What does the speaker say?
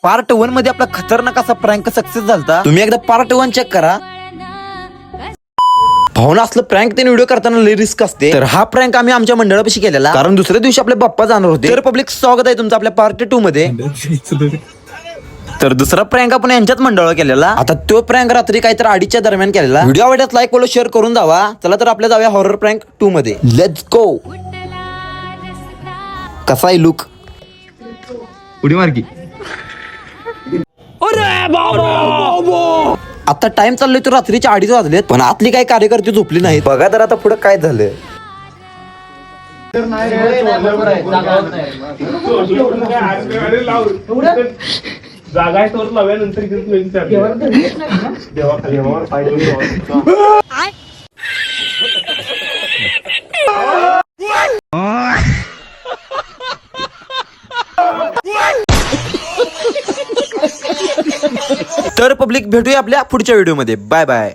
Part 1 मध्ये आपला खतरनाक असा प्रँक सक्सेस झालता. तुम्ही एकदा पार्ट 1 चेक करा. भावना असलं प्रँक ते व्हिडिओ करताना लई रिस्क असते. तर हा प्रँक आम्ही आमच्या मंडळापाशी केलेला, कारण दुसऱ्या दिवशी आपले बाप्पा जाणार होते. तर पब्लिक स्वागत आहे तुमचं आपल्या पार्ट 2 मध्ये. तर दुसरा प्रँक आपण यांच्यात मंडळावर केलेला. आता तो प्रँक रात्री काहीतरी 2:30च्या दरम्यान केलेला. व्हिडिओ आवडल्यास लाईक फॉलो शेअर करून जावा. चला तर आपल्या जाऊया हॉरर प्रँक 2 मध्ये. Let's go. कसा आहे लुक? उडी मार्गी. आता टाइम चाललोय तो रात्रीचे 2:30 वाजलेत, पण आतली काही कार्यकर्ते झोपली नाहीत. बघा तर आता पुढे काय झालं. जागा आहे तर लाव्यानंतर तर पब्लिक भेटूया आपल्या पुढच्या व्हिडिओ मध्ये. Bye bye.